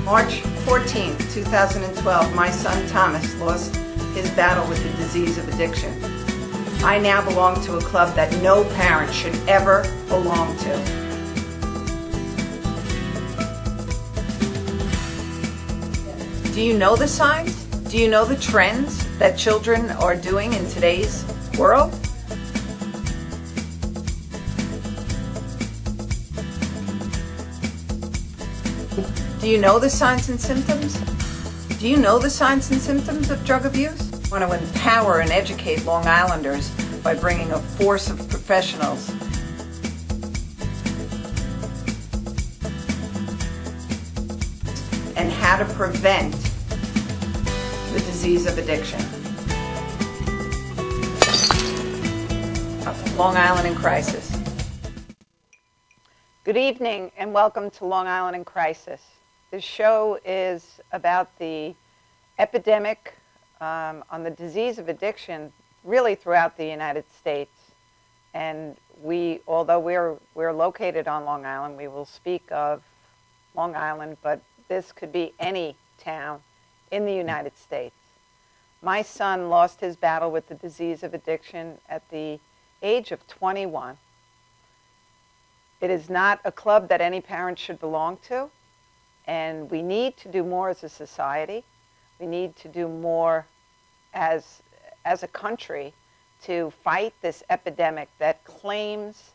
March 14, 2012, my son Thomas lost his battle with the disease of addiction. I now belong to a club that no parent should ever belong to. Do you know the signs? Do you know the trends that children are doing in today's world? Do you know the signs and symptoms? Do you know the signs and symptoms of drug abuse? I want to empower and educate Long Islanders by bringing a force of professionals and how to prevent the disease of addiction. Long Island in Crisis. Good evening and welcome to Long Island in Crisis. This show is about the epidemic on the disease of addiction really throughout the United States. And although we're located on Long Island, we will speak of Long Island, but this could be any town in the United States. My son lost his battle with the disease of addiction at the age of 21. It is not a club that any parent should belong to, and we need to do more as a society. We need to do more as a country to fight this epidemic that claims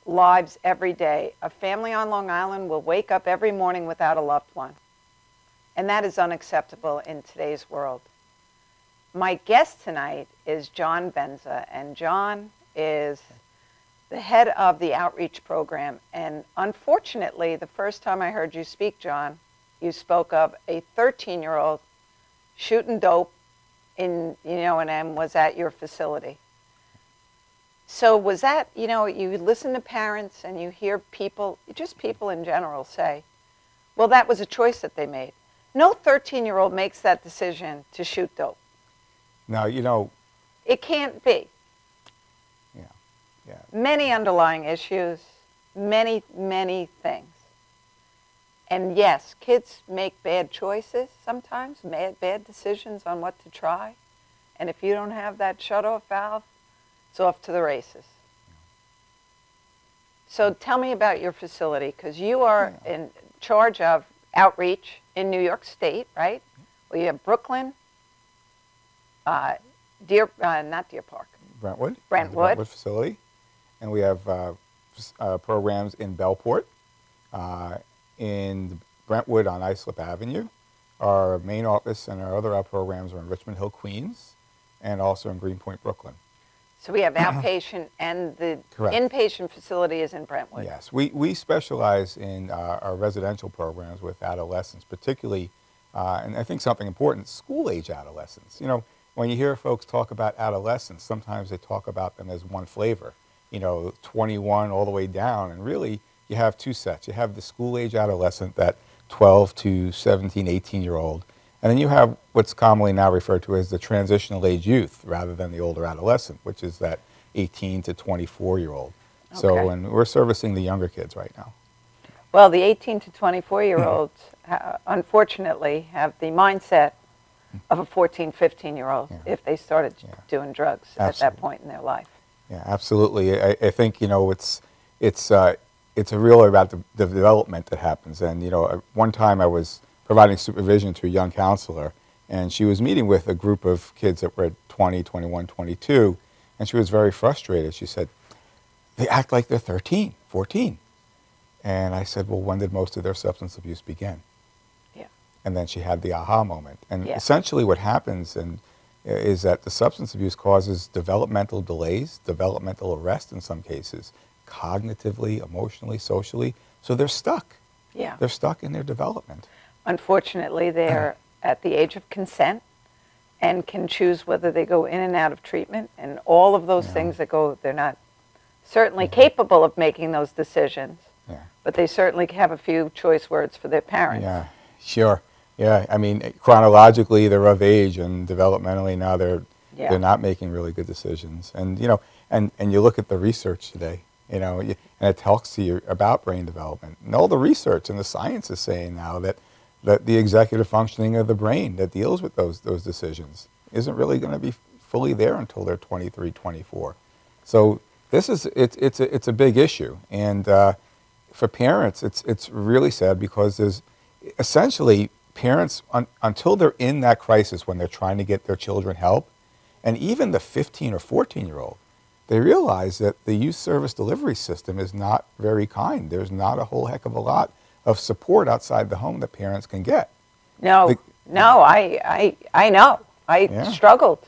lives every day. A family on Long Island will wake up every morning without a loved one, and that is unacceptable in today's world. My guest tonight is John Benza, and John is the head of the outreach program. And unfortunately, the first time I heard you speak, John, you spoke of a 13-year-old shooting dope and was at your facility. So was that, you listen to parents and you hear people, just people in general say, well, that was a choice that they made. No 13-year-old makes that decision to shoot dope. Now, it can't be. Yeah. Many underlying issues, many, many things. And yes, kids make bad choices sometimes, bad decisions on what to try. And if you don't have that shut-off valve, it's off to the races. So tell me about your facility, because you are in charge of outreach in New York State, right? Well, you have Brooklyn, not Deer Park. Brentwood. Brentwood facility. And we have programs in Bellport, in Brentwood on Islip Avenue. Our main office and our other programs are in Richmond Hill, Queens, and also in Greenpoint, Brooklyn. So we have outpatient and the inpatient facility is in Brentwood. Yes, we specialize in our residential programs with adolescents, particularly, and I think something important, school-age adolescents. When you hear folks talk about adolescents, sometimes they talk about them as one flavor, 21 all the way down, and really you have two sets. You have the school-age adolescent, that 12 to 17, 18-year-old, and then you have what's commonly now referred to as the transitional age youth rather than the older adolescent, which is that 18 to 24-year-old. Okay. So, and we're servicing the younger kids right now. Well, the 18 to 24-year-olds, unfortunately, have the mindset of a 14, 15-year-old if they started doing drugs at that point in their life. Yeah, absolutely. I think, it's really about the development that happens. And, one time I was providing supervision to a young counselor, and she was meeting with a group of kids that were 20, 21, 22, and she was very frustrated. She said, they act like they're 13, 14. And I said, well, when did most of their substance abuse begin? Yeah. And then she had the aha moment. And essentially what happens is that the substance abuse causes developmental delays, developmental arrest in some cases, cognitively, emotionally, socially. So they're stuck. Yeah. They're stuck in their development. Unfortunately, they're at the age of consent and can choose whether they go in and out of treatment, and all of those things that go, they're not certainly capable of making those decisions, but they certainly have a few choice words for their parents. Yeah, sure. Yeah, I mean, chronologically, they're of age, and developmentally now they're not making really good decisions. And and you look at the research today, and it talks to you about brain development. And all the research and the science is saying now that that the executive functioning of the brain that deals with those decisions isn't really going to be fully there until they're 23, 24. So it's a big issue, and for parents, it's really sad because there's essentially parents until they're in that crisis when they're trying to get their children help, and even the 15 or 14-year-old, they realize that the youth service delivery system is not very kind. There's not a whole heck of a lot of support outside the home that parents can get. No, I know. I struggled.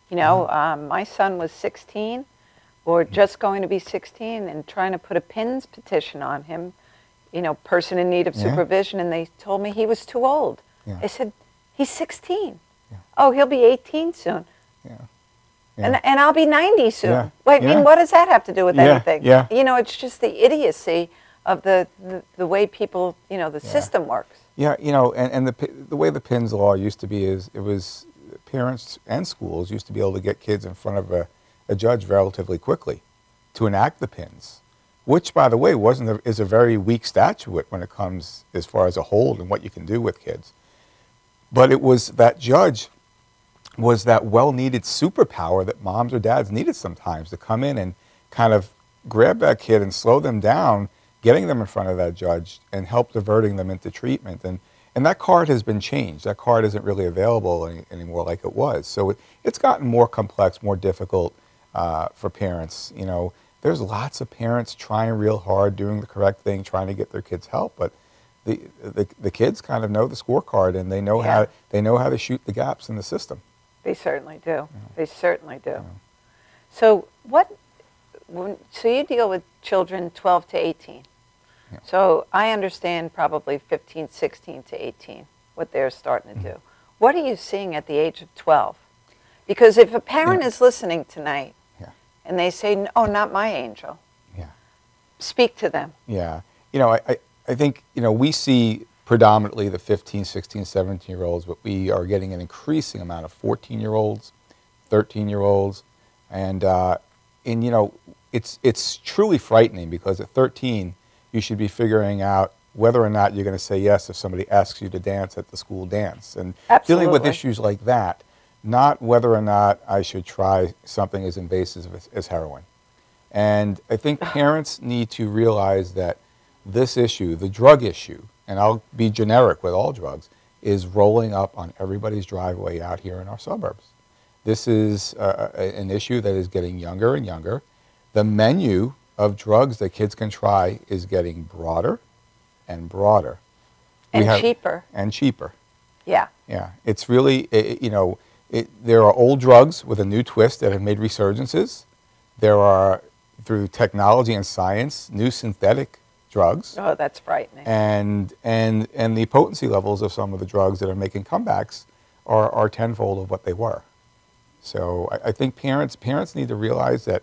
You know, my son was 16 or just going to be 16 and trying to put a PINS petition on him, you know, person in need of supervision, and they told me he was too old. I said, he's 16. Oh, he'll be 18 soon. And I'll be 90 soon. I mean, what does that have to do with anything? You know, it's just the idiocy of the way people, you know, the system works. Yeah, you know, and the way the PINS law used to be is it was parents and schools used to be able to get kids in front of a judge relatively quickly to enact the PINS, which, by the way, is a very weak statute when it comes as far as a hold and what you can do with kids. But it was that judge was that well-needed superpower that moms or dads needed sometimes to come in and kind of grab that kid and slow them down, getting them in front of that judge and help diverting them into treatment. And that card has been changed. That card isn't really available anymore like it was. So it's gotten more complex, more difficult for parents. You know, there's lots of parents trying real hard, doing the correct thing, trying to get their kids help, but the kids kind of know the scorecard, and they know how to shoot the gaps in the system. They certainly do. They certainly do. So so you deal with children 12 to 18. So I understand probably 15, 16 to 18, what they're starting to do. What are you seeing at the age of 12? Because if a parent is listening tonight and they say, oh, not my angel, speak to them. Yeah. You know, I think, you know, we see predominantly the 15, 16, 17-year-olds, but we are getting an increasing amount of 14-year-olds, 13-year-olds, and you know, it's truly frightening because at 13, you should be figuring out whether or not you're going to say yes if somebody asks you to dance at the school dance, and dealing with issues like that, not whether or not I should try something as invasive as heroin. And I think parents need to realize that this issue, the drug issue, and I'll be generic with all drugs, is rolling up on everybody's driveway out here in our suburbs. This is an issue that is getting younger and younger. The menu of drugs that kids can try is getting broader and broader. And cheaper. And cheaper. Yeah. Yeah. It's really, you know, there are old drugs with a new twist that have made resurgences. There are, through technology and science, new synthetic drugs. Oh, that's frightening. And the potency levels of some of the drugs that are making comebacks are tenfold of what they were. So I think parents need to realize that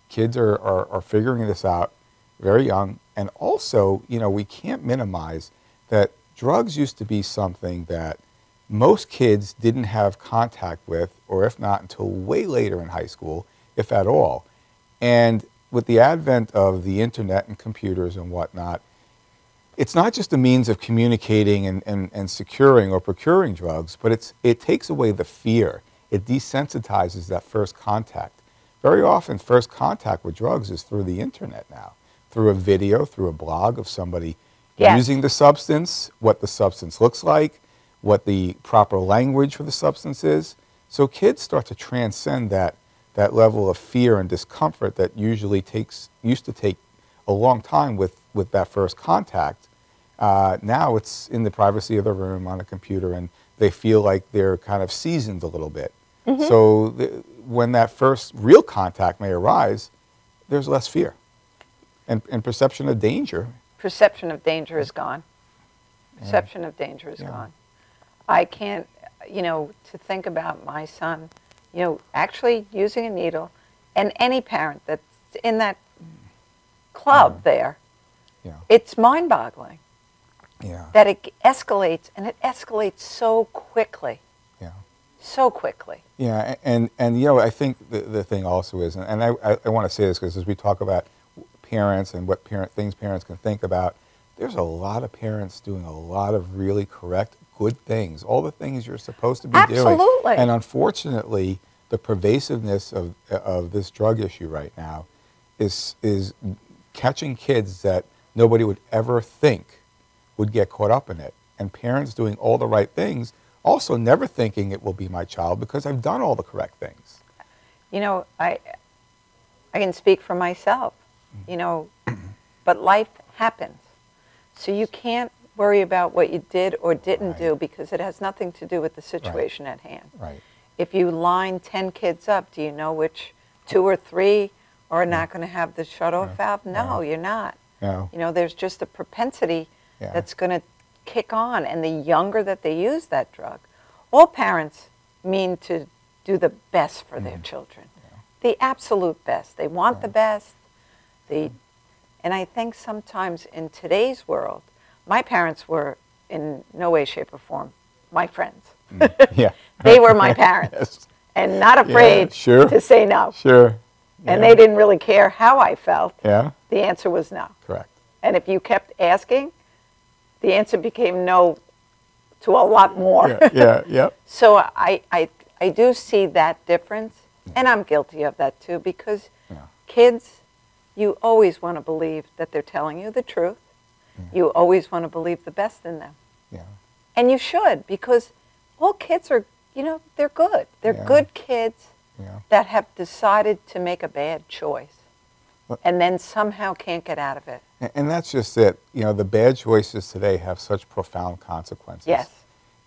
kids are figuring this out very young. And also, you know, we can't minimize that drugs used to be something that most kids didn't have contact with, or if not until way later in high school, if at all. And with the advent of the internet and computers and whatnot, it's not just a means of communicating and securing or procuring drugs, but it takes away the fear. It desensitizes that first contact. Very often, first contact with drugs is through the internet now, through a video, through a blog of somebody using the substance, what the substance looks like, what the proper language for the substance is. So kids start to transcend that level of fear and discomfort that used to take a long time with that first contact. Now it's in the privacy of the room on a computer, and they feel like they're kind of seasoned a little bit. So when that first real contact may arise, there's less fear. And perception of danger. Perception of danger is gone. Perception of danger is gone. I can't, you know, to think about my son, you know, actually using a needle, and any parent that's in that club there, it's mind-boggling that it escalates, and it escalates so quickly. So quickly. Yeah, and you know, I think the thing also is, and I want to say this because as we talk about parents and what things parents can think about, there's a lot of parents doing a lot of really correct, good things, all the things you're supposed to be doing. Absolutely. And unfortunately, the pervasiveness of this drug issue right now is catching kids that nobody would ever think would get caught up in it. And parents doing all the right things, also never thinking it will be my child because I've done all the correct things. You know, I can speak for myself, you know, but life happens. So you can't worry about what you did or didn't do because it has nothing to do with the situation at hand. Right. If you line 10 kids up, do you know which 2 or 3 are not going to have the shut-off valve? No, you're not. No. You know, there's just a propensity that's going to kick on. And the younger that they use that drug, all parents mean to do the best for their children. The absolute best. They want the best. And I think sometimes in today's world, my parents were in no way, shape, or form my friends. They were my parents and not afraid to say no. Sure. And they didn't really care how I felt. Yeah. The answer was no. Correct. And if you kept asking, the answer became no to a lot more. So I do see that difference, and I'm guilty of that too, because kids, you always want to believe that they're telling you the truth. You always want to believe the best in them. And you should, because all kids are, you know, they're good. They're good kids that have decided to make a bad choice and then somehow can't get out of it. And that's just it. You know, the bad choices today have such profound consequences. Yes.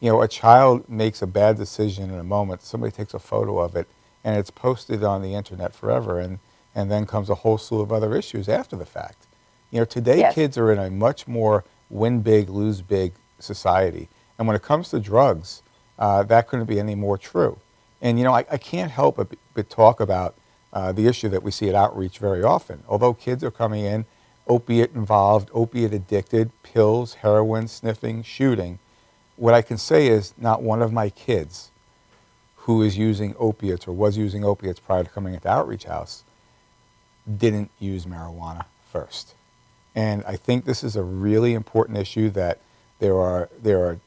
You know, a child makes a bad decision in a moment, somebody takes a photo of it, and it's posted on the internet forever, and then comes a whole slew of other issues after the fact. You know, today kids are in a much more win big, lose big society. And when it comes to drugs, that couldn't be any more true. And, you know, I can't help but talk about the issue that we see at outreach very often. Although kids are coming in opiate involved, opiate addicted, pills, heroin, sniffing, shooting, what I can say is not one of my kids who is using opiates or was using opiates prior to coming into Outreach House didn't use marijuana first. And I think this is a really important issue, that there are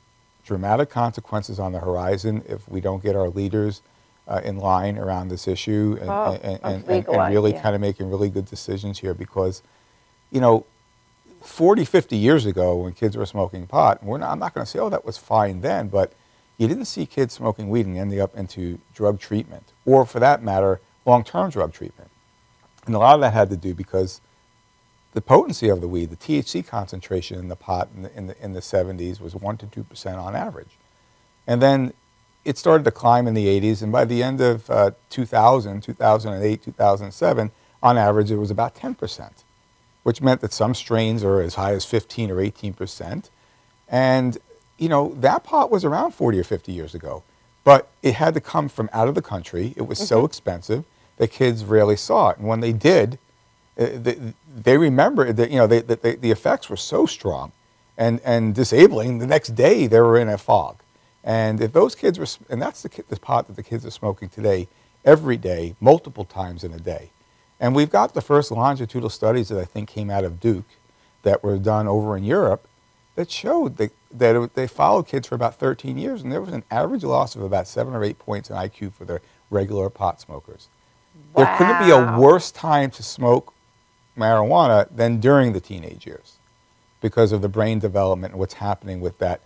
dramatic consequences on the horizon if we don't get our leaders in line around this issue and really kind of making really good decisions here, because, you know, 40, 50 years ago when kids were smoking pot, I'm not going to say, oh, that was fine then, but you didn't see kids smoking weed and ending up into drug treatment, or for that matter, long-term drug treatment. And a lot of that had to do because the potency of the weed, the THC concentration in the pot in the 70s was 1 to 2% on average. And then it started to climb in the 80s, and by the end of 2000, 2008, 2007, on average it was about 10%, which meant that some strains are as high as 15 or 18%. And, you know, that pot was around 40 or 50 years ago, but it had to come from out of the country. It was so expensive that kids rarely saw it. And when they did, they remembered that, you know, the effects were so strong and disabling. The next day they were in a fog. And if those kids were, and that's the pot that the kids are smoking today, every day, multiple times in a day. And we've got the first longitudinal studies that I think came out of Duke that were done over in Europe that showed that they followed kids for about 13 years, and there was an average loss of about 7 or 8 points in IQ for the regular pot smokers. Wow. There couldn't be a worse time to smoke marijuana than during the teenage years because of the brain development and what's happening with that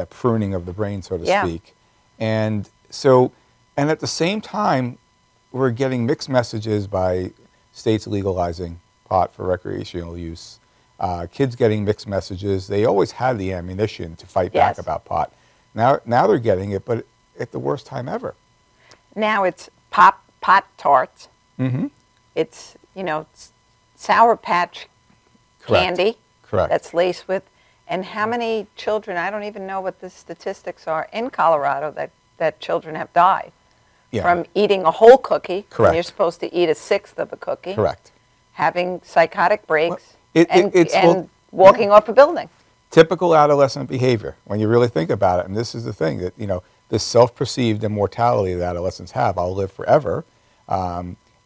pruning of the brain, so to speak. And so, and at the same time, we're getting mixed messages by states legalizing pot for recreational use. Kids getting mixed messages. They always had the ammunition to fight back about pot. Now they're getting it, but at the worst time ever. Now it's pot tarts. It's, you know, Sour Patch candy that's laced with. And how many children, I don't even know what the statistics are in Colorado, that children have died from eating a whole cookie. When you're supposed to eat a sixth of a cookie. Having psychotic breaks and walking off a building. Typical adolescent behavior when you really think about it. And this is the thing, that, you know, this self-perceived immortality that adolescents have. I'll live forever.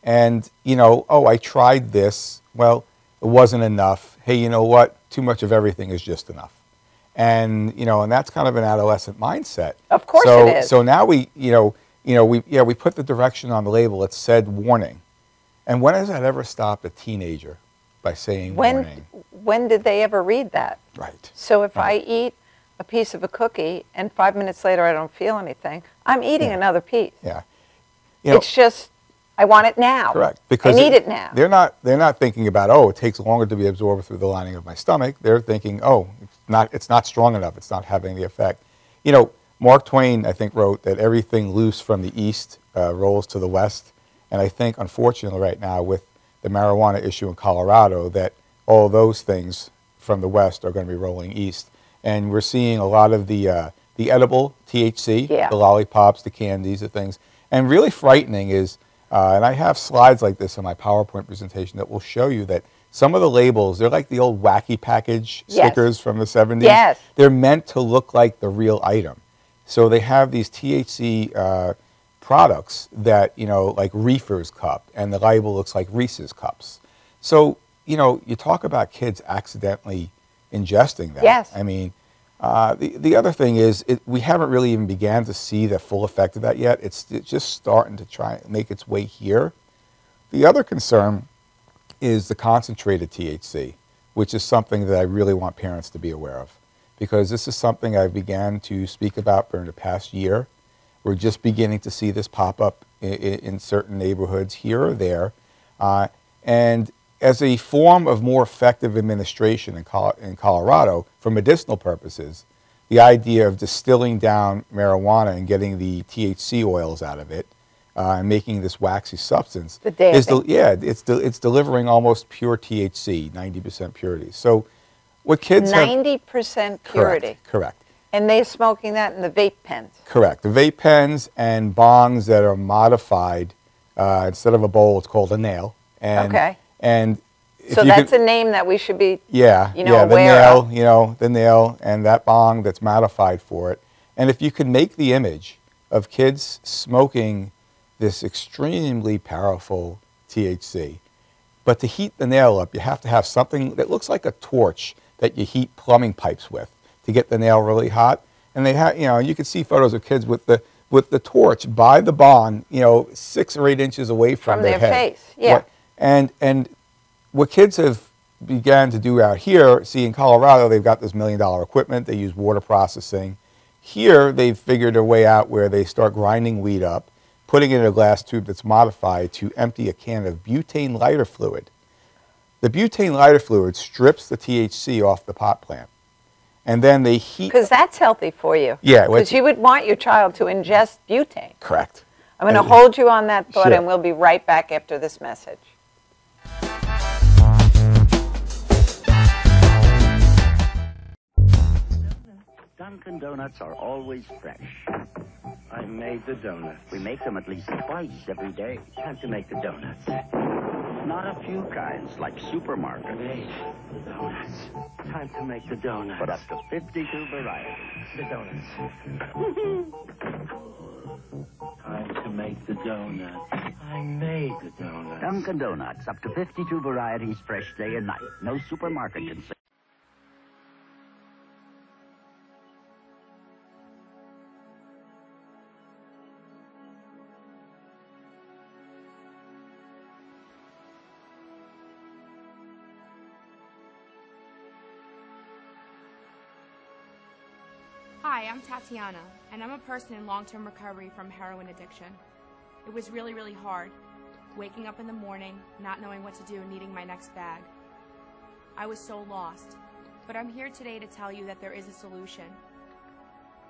And, you know, oh, I tried this. Well, it wasn't enough. Hey, you know what? Too much of everything is just enough. And, you know, and that's kind of an adolescent mindset. Of course so, it is. So now we put the direction on the label. It said warning. And when has that ever stopped a teenager by saying warning? When did they ever read that? Right. So if I eat a piece of a cookie and 5 minutes later I don't feel anything, I'm eating another piece. Yeah. You know, it's just, I want it now. Correct. Because I need it now. They're not thinking about, oh, it takes longer to be absorbed through the lining of my stomach. They're thinking, oh, it's not strong enough. It's not having the effect. You know, Mark Twain, I think, wrote that everything loose from the east rolls to the west. And I think, unfortunately, right now with the marijuana issue in Colorado, that all those things from the west are going to be rolling east. And we're seeing a lot of the edible THC, the lollipops, the candies, the things. And really frightening is, and I have slides like this in my PowerPoint presentation that will show you that some of the labels, they're like the old wacky package stickers from the 70s. Yes. They're meant to look like the real item. So they have these THC products that, you know, like Reefer's cup, and the label looks like Reese's cups. So, you know, you talk about kids accidentally ingesting that. Yes. I mean, the other thing is we haven't really even began to see the full effect of that yet. It's just starting to try and make its way here. The other concern is the concentrated THC, which is something that I really want parents to be aware of, because this is something I began to speak about during the past year. We're just beginning to see this pop up in certain neighborhoods here or there. And as a form of more effective administration in Colorado for medicinal purposes, the idea of distilling down marijuana and getting the THC oils out of it and making this waxy substance it's delivering almost pure THC, 90% purity. So what kids 90% purity. Correct. And they're smoking that in the vape pens. Correct. The vape pens and bongs that are modified, instead of a bowl, it's called a nail. And, and so that's a name that we should be, aware of. The nail and that bong that's modified for it. And if you can make the image of kids smoking this extremely powerful THC, but to heat the nail up, you have to have something that looks like a torch that you heat plumbing pipes with to get the nail really hot. And they have, you can see photos of kids with the torch by the bong, 6 or 8 inches away from their head. Face. Yeah. And what kids have began to do out here, see in Colorado, they've got this $1 million equipment. They use water processing. Here, they've figured a way out where they start grinding weed up, putting it in a glass tube that's modified to empty a can of butane lighter fluid. The butane lighter fluid strips the THC off the pot plant. And then they heat. Because that's healthy for you. Yeah. Because you would want your child to ingest butane. Correct. I'm going to hold you on that thought, and we'll be right back after this message. Dunkin' Donuts are always fresh. I made the donuts. We make them at least twice every day. Time to make the donuts. Not a few kinds, like supermarket. Made the donuts. Time to make the donuts. But up to 52 varieties. The donuts. Time to make the donuts. I made the donuts. Dunkin' Donuts, up to 52 varieties, fresh day and night. No supermarket can say. Hi, I'm Tatiana, and I'm a person in long-term recovery from heroin addiction. It was really, really hard, waking up in the morning, not knowing what to do, needing my next bag. I was so lost, but I'm here today to tell you that there is a solution.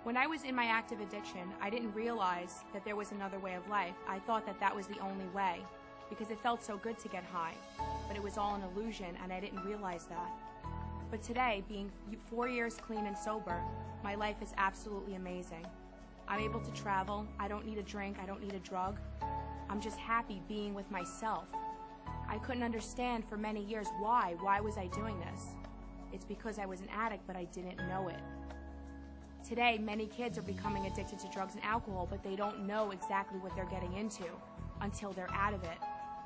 When I was in my active addiction, I didn't realize that there was another way of life. I thought that that was the only way, because it felt so good to get high, but it was all an illusion, and I didn't realize that. But today, being 4 years clean and sober, my life is absolutely amazing. I'm able to travel, I don't need a drink, I don't need a drug. I'm just happy being with myself. I couldn't understand for many years why was I doing this? It's because I was an addict, but I didn't know it. Today, many kids are becoming addicted to drugs and alcohol, but they don't know exactly what they're getting into until they're out of it.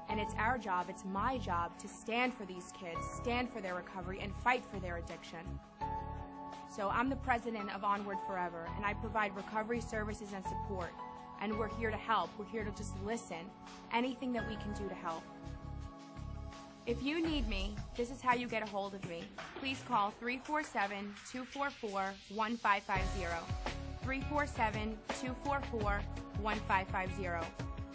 And it's our job, it's my job to stand for these kids, stand for their recovery, and fight for their addiction. So I'm the president of Onward Forever, and I provide recovery services and support. And we're here to help. We're here to just listen. Anything that we can do to help. If you need me, this is how you get a hold of me. Please call 347-244-1550. 347-244-1550.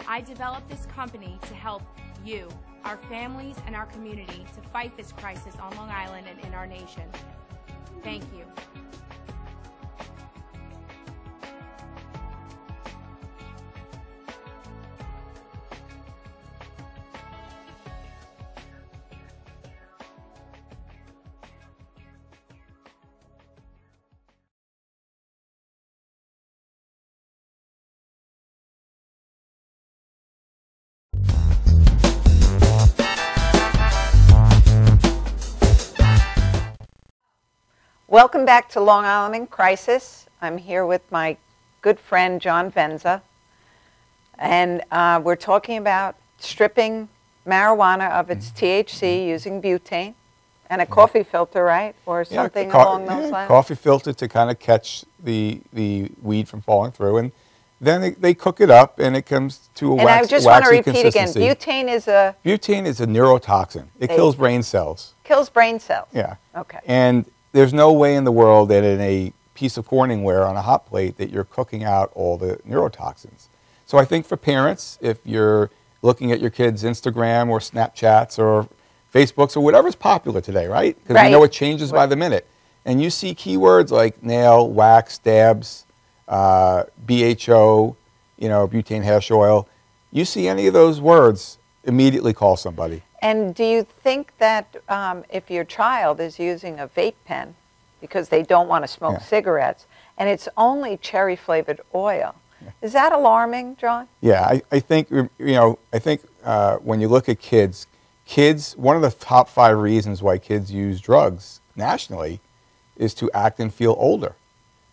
I developed this company to help you, our families, and our community to fight this crisis on Long Island and in our nation. Thank you. Welcome back to Long Island in Crisis. I'm here with my good friend John Venza, and we're talking about stripping marijuana of its THC using butane and a coffee filter, right? Or something along those lines? Coffee filter to kind of catch the weed from falling through, and then they cook it up and it comes to a waxy consistency. And I just want to repeat again, butane is a... Butane is a neurotoxin. It kills brain cells. Kills brain cells? Yeah. Okay. And there's no way in the world that in a piece of Corningware on a hot plate that you're cooking out all the neurotoxins. So I think for parents, if you're looking at your kids' Instagram or Snapchats or Facebooks or whatever's popular today, right? Because we know it changes by the minute. And you see keywords like nail, wax, dabs, BHO, butane hash oil. You see any of those words, immediately call somebody. And do you think that if your child is using a vape pen because they don't want to smoke cigarettes, and it's only cherry-flavored oil, is that alarming, John? Yeah, I think, when you look at kids, one of the top 5 reasons why kids use drugs nationally is to act and feel older.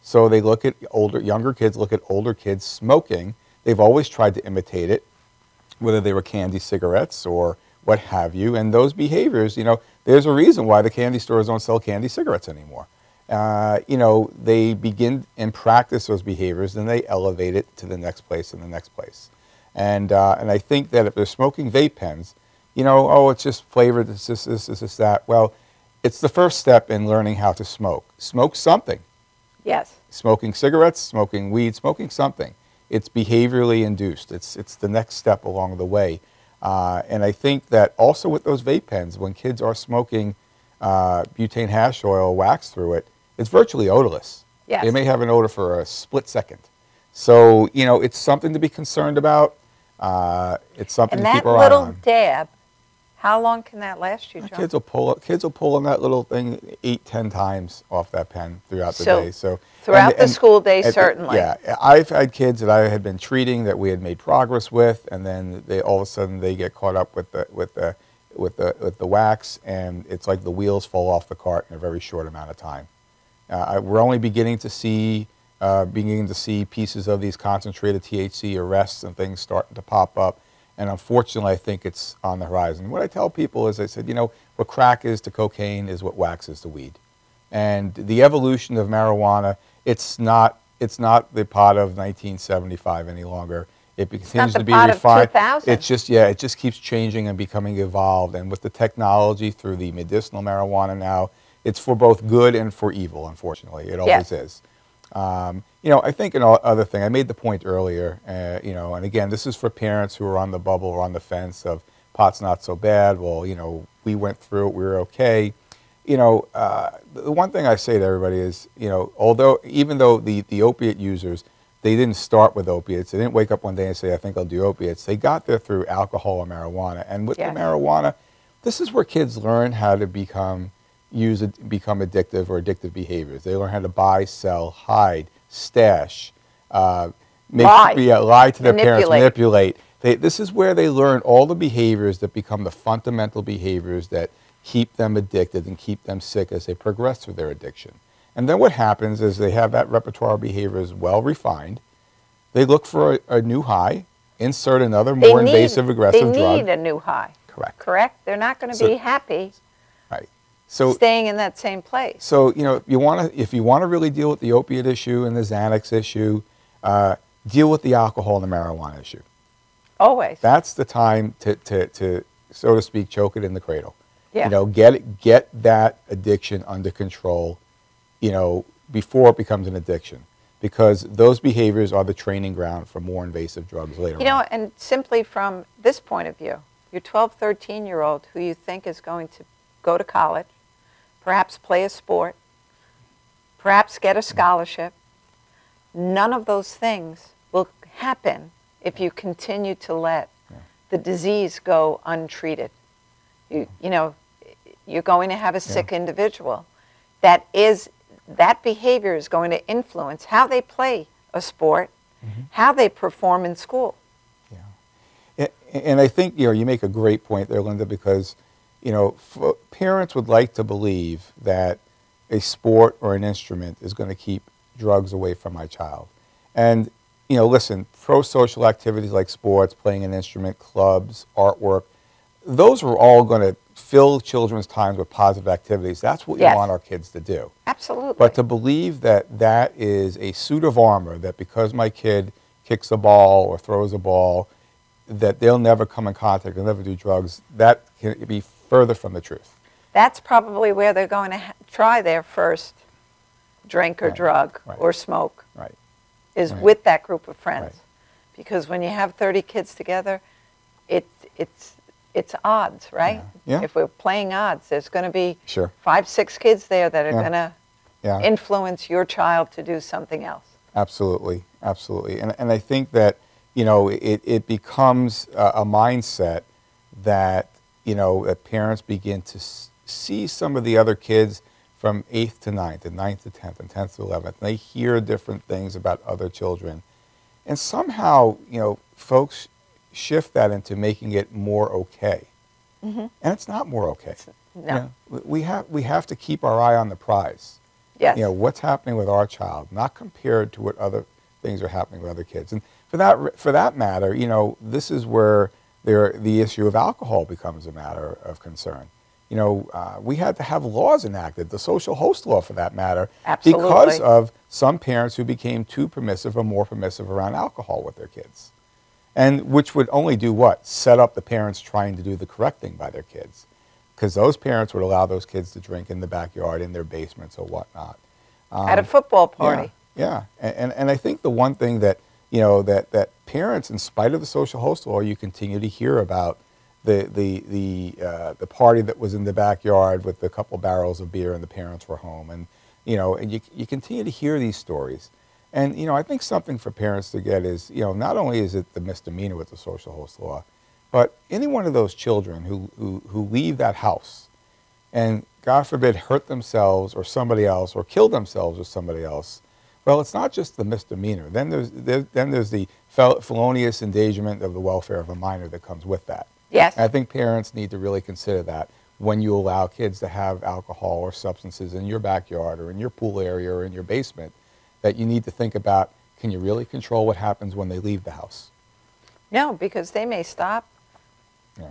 So they look at younger kids look at older kids smoking. They've always tried to imitate it, whether they were candy cigarettes or what have you, and those behaviors, there's a reason why the candy stores don't sell candy cigarettes anymore. They begin and practice those behaviors, then they elevate it to the next place and the next place. And I think that if they're smoking vape pens, it's just flavored, it's just this, it's just that. Well, it's the first step in learning how to smoke. Smoke something. Yes. Smoking cigarettes, smoking weed, smoking something. It's behaviorally induced. It's the next step along the way. And I think that also with those vape pens, when kids are smoking butane hash oil wax through it, it's virtually odorless. Yes. They may have an odor for a split second. So, it's something to be concerned about. It's something to keep our eye on. And that little dab, how long can that last you, John? Kids will pull on that little thing 8-10 times off that pen throughout the day. So throughout the school day, certainly. Yeah, I've had kids that I had been treating that we had made progress with, and then all of a sudden they get caught up with the wax, and it's like the wheels fall off the cart in a very short amount of time. We're only beginning to see pieces of these concentrated THC arrests and things starting to pop up. And unfortunately, I think it's on the horizon. What I tell people is, I said, what crack is to cocaine is what wax is to weed. And the evolution of marijuana, it's not the pot of 1975 any longer. It continues to be refined. It's just, it just keeps changing and becoming evolved. And with the technology through the medicinal marijuana now, it's for both good and for evil, unfortunately. It always is. I think another thing, I made the point earlier, and again, this is for parents who are on the bubble or on the fence of pot's not so bad. Well, we went through it, we were okay. The one thing I say to everybody is, even though the opiate users, they didn't start with opiates. They didn't wake up one day and say, I think I'll do opiates. They got there through alcohol or marijuana. And with the marijuana, this is where kids learn how to become addictive or addictive behaviors. They learn how to buy, sell, hide, stash, lie to their parents, manipulate. This is where they learn all the behaviors that become the fundamental behaviors that keep them addicted and keep them sick as they progress through their addiction. And then what happens is they have that repertoire of behaviors well refined. They look for a new high, insert another more invasive, aggressive drug. They need a new high. Correct. Correct? They're not going to be happy staying in that same place. So, you know, if you want to really deal with the opiate issue and the Xanax issue, deal with the alcohol and the marijuana issue. Always. That's the time to so to speak, choke it in the cradle. Yeah. You know, get that addiction under control, you know, before it becomes an addiction. Because those behaviors are the training ground for more invasive drugs later on. You know, and simply from this point of view, your 12, 13-year-old who you think is going to go to college, perhaps play a sport, perhaps get a scholarship, none of those things will happen if you continue to let the disease go untreated. You know, you're going to have a sick individual. That behavior is going to influence how they play a sport, how they perform in school. Yeah. And I think, you know, you make a great point there, Linda, because, you know, parents would like to believe that a sport or an instrument is going to keep drugs away from my child. And, you know, listen, pro-social activities like sports, playing an instrument, clubs, artwork, those are all going to fill children's times with positive activities. That's what you want our kids to do. Absolutely. But to believe that that is a suit of armor, that because my kid kicks a ball or throws a ball, that they'll never come in contact, they'll never do drugs, that can be further from the truth. That's probably where they're going to try their first drink or drug or smoke, is with that group of friends. Because when you have 30 kids together, it's odds, right? Yeah. If we're playing odds, there's going to be Sure. 5, 6 kids there that are going to influence your child to do something else. Absolutely, absolutely. And I think that, you know, it becomes a mindset that, you know, that parents begin to see some of the other kids from 8th to 9th, and 9th to 10th, and 10th to 11th. And they hear different things about other children. And somehow, you know, folks shift that into making it more okay. And it's not more okay. No. You know, we have to keep our eye on the prize. Yes. You know, what's happening with our child, not compared to what other things are happening with other kids. And for that matter, you know, this is where the issue of alcohol becomes a matter of concern. You know, we had to have laws enacted, the social host law for that matter, because of some parents who became too permissive or more permissive around alcohol with their kids. And which would only do what? Set up the parents trying to do the correct thing by their kids. Because those parents would allow those kids to drink in the backyard, in their basements or whatnot. At a football party. Yeah. And I think the one thing that, you know, that parents, in spite of the social host law, you continue to hear about the party that was in the backyard with a couple barrels of beer and the parents were home. And, you know, and you continue to hear these stories. And, you know, I think something for parents to get is, you know, not only is it the misdemeanor with the social host law, but any one of those children who leave that house and, God forbid, hurt themselves or somebody else or kill themselves or somebody else, well, it's not just the misdemeanor. Then there's the felonious endangerment of the welfare of a minor that comes with that. Yes. And I think parents need to really consider that when you allow kids to have alcohol or substances in your backyard or in your pool area or in your basement, that you need to think about, can you really control what happens when they leave the house? No, because they may stop,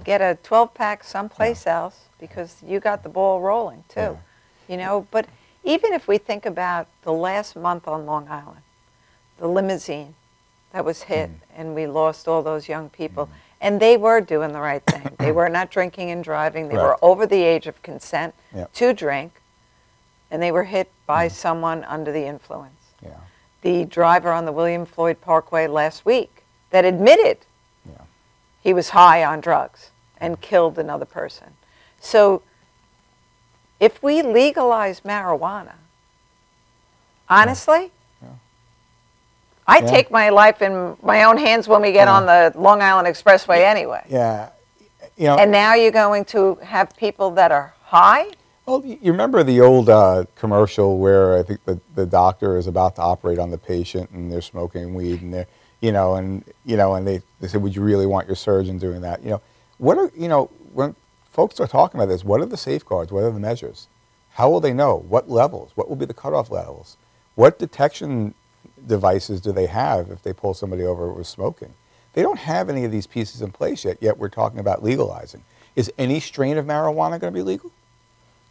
get a 12-pack someplace else, because you got the ball rolling too. You know, but even if we think about the last month on Long Island, the limousine that was hit and we lost all those young people, and they were doing the right thing. They were not drinking and driving. They were over the age of consent to drink, and they were hit by someone under the influence. The driver on the William Floyd Parkway last week that admitted he was high on drugs and killed another person. So if we legalize marijuana, honestly, I take my life in my own hands when we get on the Long Island Expressway anyway. You know, and now you're going to have people that are high? Well, you remember the old commercial where I think the doctor is about to operate on the patient and they're smoking weed and they're, and they said, would you really want your surgeon doing that? You know, when folks are talking about this, what are the safeguards? What are the measures? How will they know? What levels? What will be the cutoff levels? What detection devices do they have if they pull somebody over with smoking? They don't have any of these pieces in place yet we're talking about legalizing. Is any strain of marijuana going to be legal?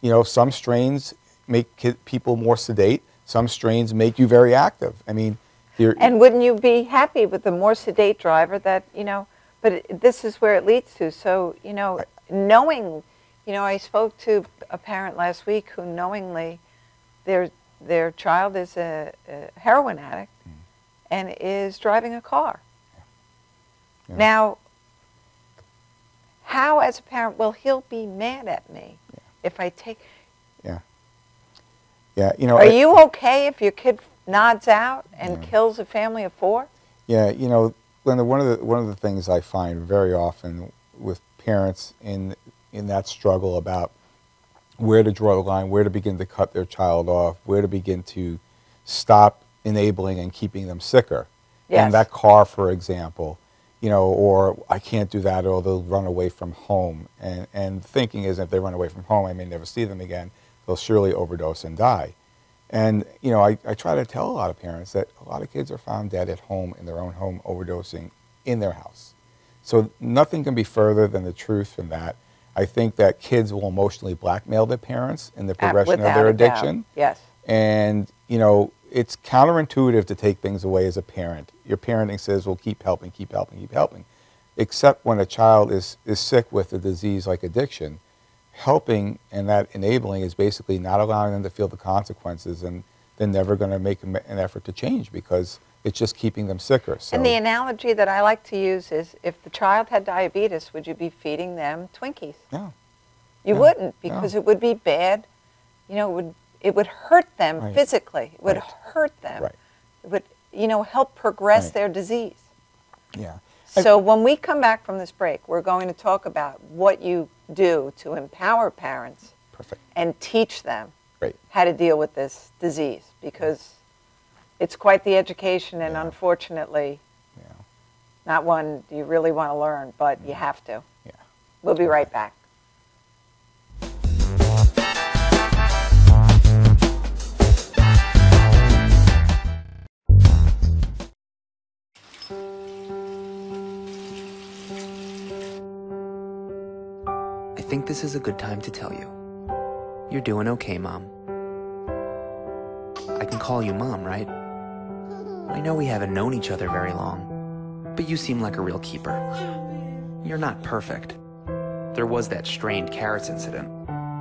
You know, some strains make people more sedate. Some strains make you very active. I mean, and wouldn't you be happy with the more sedate driver that, you know, but this is where it leads to. So, you know, knowing, you know, I spoke to a parent last week who knowingly their child is a heroin addict and is driving a car. Yeah. Now, how as a parent will he be mad at me if I take... Yeah, you know... Are you okay if your kid nods out and kills a family of 4? Yeah, you know, Linda, one of the things I find very often with parents in that struggle about where to draw the line, where to begin to cut their child off, where to begin to stop enabling and keeping them sicker. Yes. And that car, for example, you know, or I can't do that, or they'll run away from home. And thinking is, if they run away from home, I may never see them again. They'll surely overdose and die. And, you know, I try to tell a lot of parents that a lot of kids are found dead at home, in their own home, overdosing in their house. So nothing can be further than the truth from that. I think that kids will emotionally blackmail their parents in the progression of their addiction. Yes. And, you know, it's counterintuitive to take things away as a parent. Your parenting says, well, keep helping, keep helping, keep helping. Except when a child is sick with a disease like addiction, helping and that enabling is basically not allowing them to feel the consequences, and they're never going to make an effort to change because it's just keeping them sicker. So. And the analogy that I like to use is, if the child had diabetes, would you be feeding them Twinkies? No. You wouldn't, because it would be bad. You know, it would hurt them physically. It would hurt them. Right. It would, you know, help progress their disease. Yeah. So when we come back from this break, we're going to talk about what you do to empower parents and teach them how to deal with this disease, because it's quite the education, and unfortunately, not one you really want to learn, but you have to. Yeah. We'll be right back. I think this is a good time to tell you. You're doing okay, Mom. I can call you Mom, right? I know we haven't known each other very long, but you seem like a real keeper. You're not perfect. There was that strained carrots incident,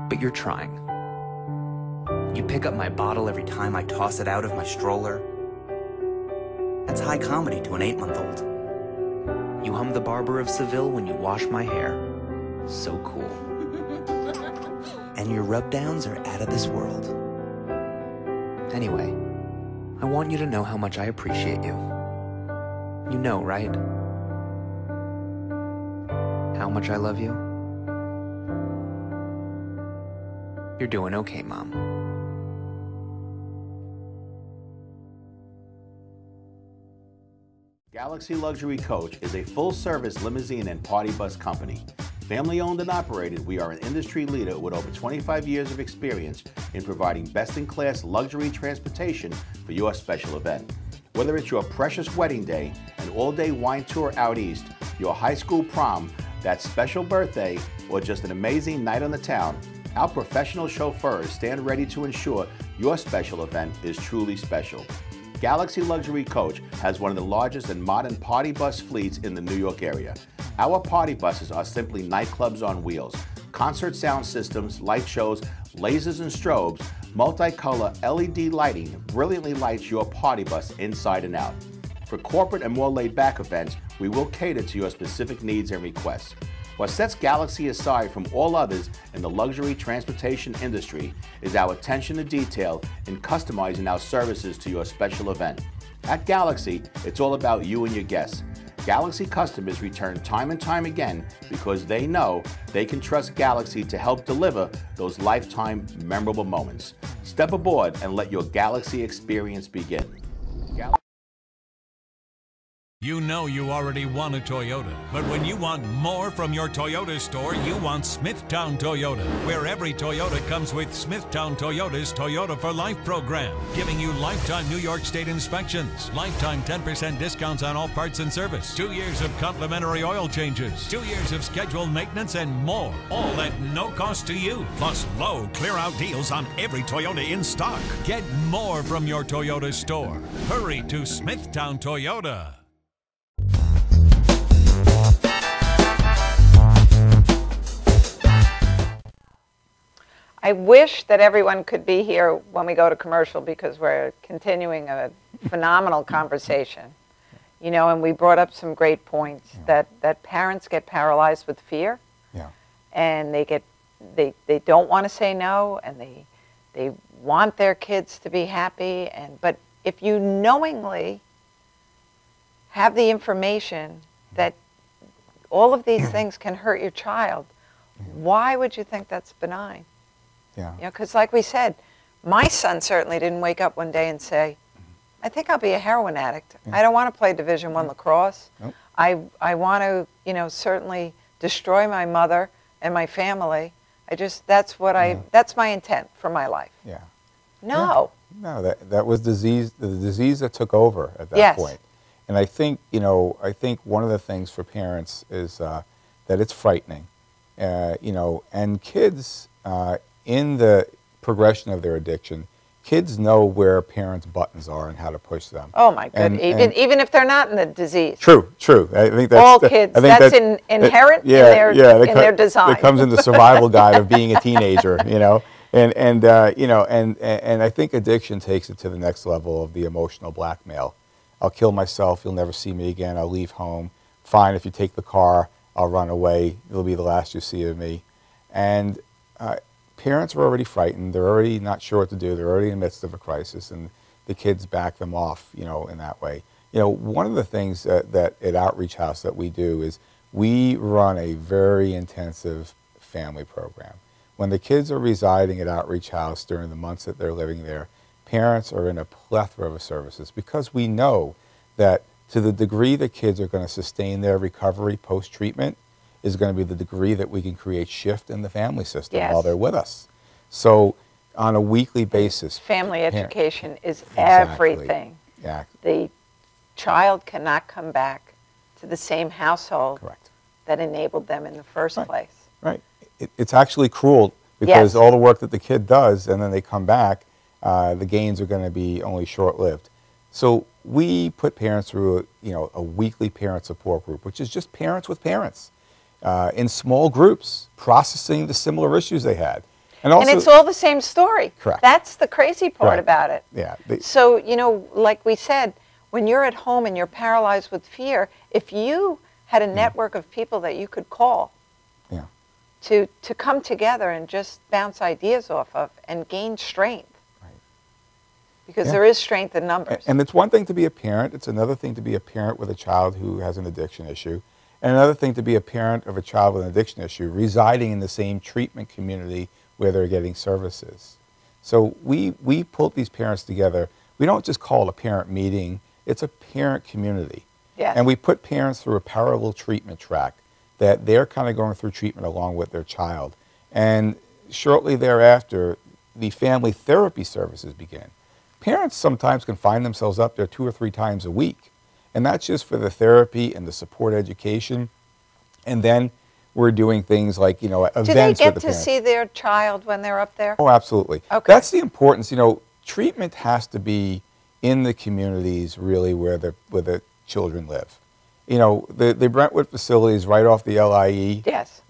but you're trying. You pick up my bottle every time I toss it out of my stroller. That's high comedy to an 8-month-old. You hum the Barber of Seville when you wash my hair. So cool. And your rub-downs are out of this world. Anyway, I want you to know how much I appreciate you. You know, right? How much I love you? You're doing okay, Mom. Galaxy Luxury Coach is a full-service limousine and party bus company. Family-owned and operated, we are an industry leader with over 25 years of experience in providing best-in-class luxury transportation for your special event. Whether it's your precious wedding day, an all-day wine tour out east, your high school prom, that special birthday, or just an amazing night on the town, our professional chauffeurs stand ready to ensure your special event is truly special. Galaxy Luxury Coach has one of the largest and modern party bus fleets in the New York area. Our party buses are simply nightclubs on wheels. Concert sound systems, light shows, lasers and strobes, multicolor LED lighting brilliantly lights your party bus inside and out. For corporate and more laid-back events, we will cater to your specific needs and requests. What sets Galaxy aside from all others in the luxury transportation industry is our attention to detail in customizing our services to your special event. At Galaxy, it's all about you and your guests. Galaxy customers return time and time again because they know they can trust Galaxy to help deliver those lifetime memorable moments. Step aboard and let your Galaxy experience begin. You know you already want a Toyota, but when you want more from your Toyota store, you want Smithtown Toyota, where every Toyota comes with Smithtown Toyota's Toyota for Life program, giving you lifetime New York State inspections, lifetime 10% discounts on all parts and service, 2 years of complimentary oil changes, 2 years of scheduled maintenance, and more, all at no cost to you, plus low clear-out deals on every Toyota in stock. Get more from your Toyota store. Hurry to Smithtown Toyota. I wish that everyone could be here when we go to commercial because we're continuing a phenomenal conversation. You know, and we brought up some great points that parents get paralyzed with fear. Yeah. And they don't want to say no, and they want their kids to be happy, but if you knowingly have the information that all of these things can hurt your child, why would you think that's benign? Yeah. You know, because like we said, my son certainly didn't wake up one day and say, I think I'll be a heroin addict. I don't want to play Division I lacrosse. Nope. I want to, you know, certainly destroy my mother and my family. That's what that's my intent for my life. Yeah. No. Yeah. No, that was the disease that took over at that point. And I think, you know, one of the things for parents is that it's frightening. You know, and kids, in the progression of their addiction, kids know where parents' buttons are and how to push them. Oh my goodness! Even if they're not in the disease. True. I think that's all kids. That's inherent in their design. It comes in the survival guide of being a teenager. You know, and I think addiction takes it to the next level of the emotional blackmail. I'll kill myself. You'll never see me again. I'll leave home. Fine, if you take the car, I'll run away. It'll be the last you see of me. And parents are already frightened. They're already not sure what to do. They're already in the midst of a crisis, and the kids back them off, you know, in that way. You know, one of the things that at Outreach House that we do is we run a very intensive family program. When the kids are residing at Outreach House during the months that they're living there, parents are in a plethora of services because we know that to the degree that kids are going to sustain their recovery post-treatment is going to be the degree that we can create shift in the family system while they're with us. So on a weekly basis. Family education is everything. Yeah. The child cannot come back to the same household that enabled them in the first place. Right. It's actually cruel because all the work that the kid does and then they come back, the gains are going to be only short-lived. So we put parents through a weekly parent support group, which is just parents with parents in small groups processing the similar issues they had. And it's all the same story. Correct. That's the crazy part about it. Yeah. So, you know, like we said, when you're at home and you're paralyzed with fear, if you had a network of people that you could call to come together and just bounce ideas off of and gain strength. Because there is strength in numbers. And it's one thing to be a parent. It's another thing to be a parent with a child who has an addiction issue. And another thing to be a parent of a child with an addiction issue residing in the same treatment community where they're getting services. So we pull these parents together. We don't just call it a parent meeting. It's a parent community. Yes. And we put parents through a parallel treatment track that they're kind of going through treatment along with their child. And shortly thereafter, the family therapy services begin. Parents sometimes can find themselves up there 2 or 3 times a week. And that's just for the therapy and the support education. And then we're doing things like, you know, events with the parents. Do they get to see their child when they're up there? Oh, absolutely. Okay. That's the importance. You know, treatment has to be in the communities really where the children live. You know, the Brentwood facility is right off the LIE. Yes.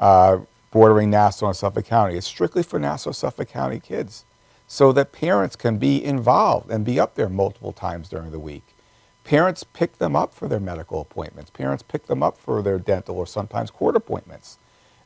Bordering Nassau and Suffolk County. It's strictly for Nassau-Suffolk County kids, so that parents can be involved and be up there multiple times during the week. Parents pick them up for their medical appointments. Parents pick them up for their dental or sometimes court appointments.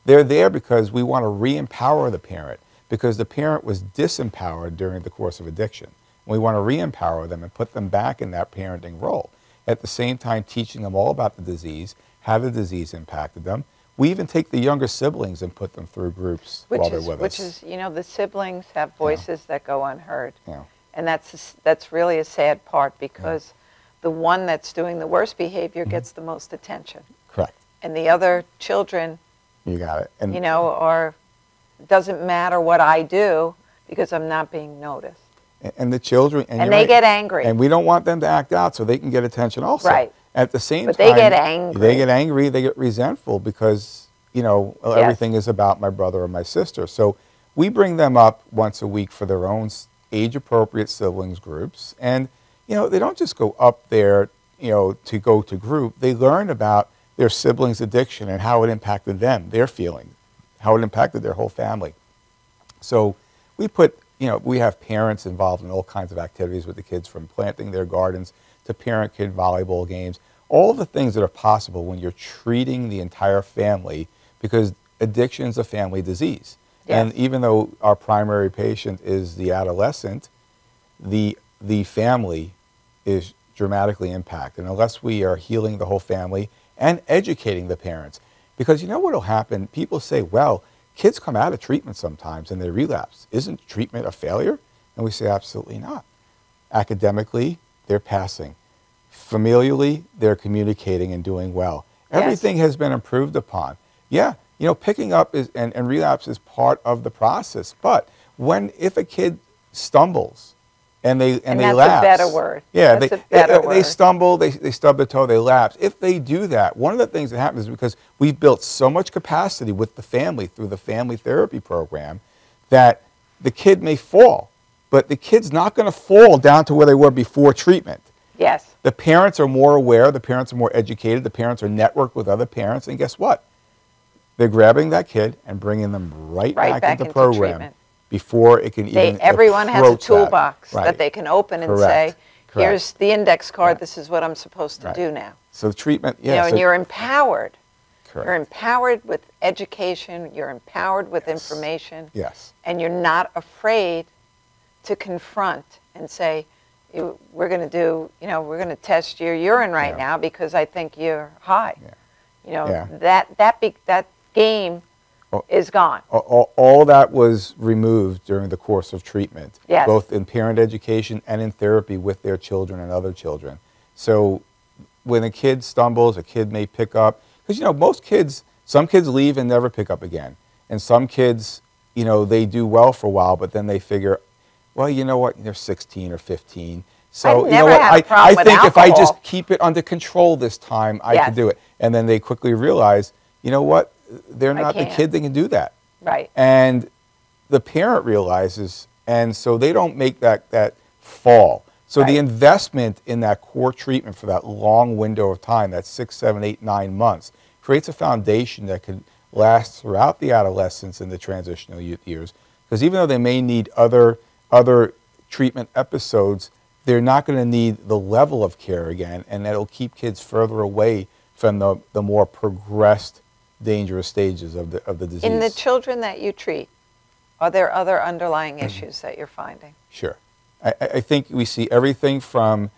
They're there because we want to re-empower the parent, because the parent was disempowered during the course of addiction. We want to re-empower them and put them back in that parenting role. At the same time, teaching them all about the disease, how the disease impacted them. We even take the younger siblings and put them through groups while they're with us. Which is, you know, the siblings have voices that go unheard. Yeah. And that's really a sad part because the one that's doing the worst behavior gets the most attention. Correct. And the other children, You got it. And you know, are, doesn't matter what I do because I'm not being noticed. and the children, and, And they get angry. And we don't want them to act out so they can get attention also. Right. At the same But time, they get angry. They get angry, they get resentful because, you know, Yes. everything is about my brother or my sister. So we bring them up once a week for their own age-appropriate siblings groups. And, you know, they don't just go up there, you know, to go to group. They learn about their siblings' addiction and how it impacted them, their feeling, how it impacted their whole family. So we put, you know, we have parents involved in all kinds of activities with the kids, from planting their gardens to parent-kid volleyball games, all the things that are possible when you're treating the entire family, because addiction is a family disease. Yes. And even though our primary patient is the adolescent, the family is dramatically impacted unless we are healing the whole family and educating the parents. Because you know what will happen? People say, well, kids come out of treatment sometimes and they relapse. Isn't treatment a failure? And we say, absolutely not. Academically, they're passing. Familially, they're communicating and doing well. Yes. Everything has been improved upon. Yeah, you know, picking up is, and relapse is part of the process. But if a kid stumbles and they that's lapse, a better word. Yeah, That's a better they word. stumble, they stub their toe, they lapse. If they do that, one of the things that happens is because we've built so much capacity with the family through the family therapy program that the kid may fall, but the kid's not going to fall down to where they were before treatment. Yes. The parents are more aware, the parents are more educated, the parents are networked with other parents, and guess what? They're grabbing that kid and bringing them right back into the program treatment. Before it can even Everyone has a approach that. toolbox Right. that they can open and Correct. say, here's the index card, this is what I'm supposed to Right. do now. So the treatment, yeah. You know, so- and you're empowered. Correct. You're empowered with education, you're empowered with information, Yes. and you're not afraid to confront and say, we're going to do, you know, we're going to test your urine right Yeah. now because I think you're high. Yeah. You know, Yeah. that game is gone. All that was removed during the course of treatment, Yes. both in parent education and in therapy with their children and other children. So when a kid stumbles, a kid may pick up, because, you know, most kids, some kids leave and never pick up again. And some kids, you know, they do well for a while, but then they figure, well, you know what, they're 16 or 15. So, I've you know never what, had a I problem with think if I just alcohol. keep it under control this time, I Yes. can do it. And then they quickly realize, you know what, they're not the can't. kid that can do that. Right. And the parent realizes, and so they don't make that fall. So the Right. investment in that core treatment for that long window of time, that 6, 7, 8, 9 months, creates a foundation that could last throughout the adolescence and the transitional youth years. Because even though they may need other treatment episodes, they're not going to need the level of care again, and that'll keep kids further away from the more progressed, dangerous stages of the disease. In the children that you treat, are there other underlying issues that you're finding? Sure. I think we see everything from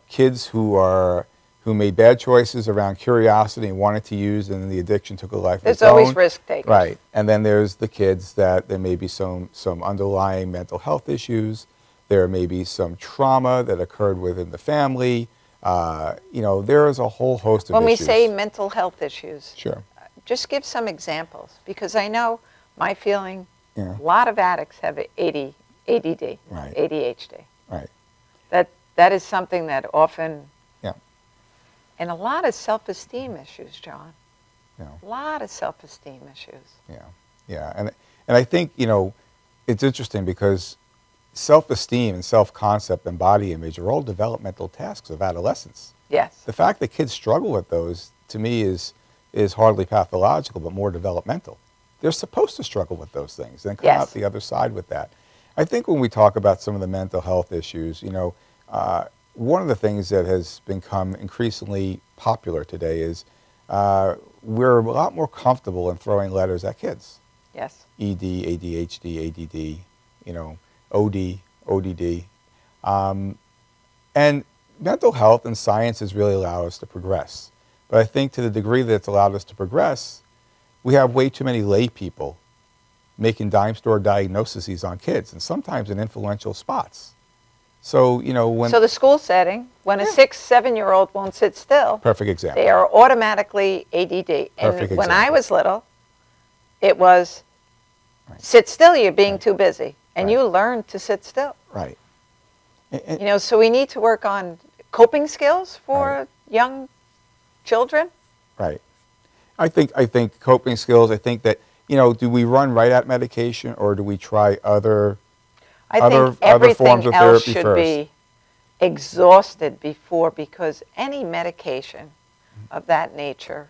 kids who made bad choices around curiosity and wanted to use, and then the addiction took a life of its There's always own. risk takers. Right. And then there's the kids that there may be some underlying mental health issues. There may be some trauma that occurred within the family. You know, there is a whole host of When issues. we say mental health issues, Sure. just give some examples, because I know my feeling, Yeah. a lot of addicts have ADD, Right. ADHD. Right. That is something that often, Yeah. and a lot of self-esteem issues, John. Yeah. A lot of self-esteem issues. Yeah, yeah, and I think, you know, it's interesting because self-esteem and self-concept and body image are all developmental tasks of adolescence. Yes. The fact that kids struggle with those, to me, is hardly pathological, but more developmental. They're supposed to struggle with those things and come Yes. out the other side with that. I think when we talk about some of the mental health issues, you know, one of the things that has become increasingly popular today is we're a lot more comfortable in throwing letters at kids. Yes. ED, ADHD, ADD, you know, OD, ODD. And mental health and science has really allowed us to progress. But I think to the degree that it's allowed us to progress, we have way too many lay people making dime store diagnoses on kids, and sometimes in influential spots. So, you know, when... So the school setting, when a 6, 7-year-old won't sit still, Perfect example. they are automatically ADD. And when I was little, it was sit still, you're being too busy. And you learn to sit still. Right. You know, so we need to work on coping skills for young children. Right. I think coping skills, I think that, you know, do we run right at medication, or do we try other think other forms of else therapy should first? be exhausted before, because any medication of that nature,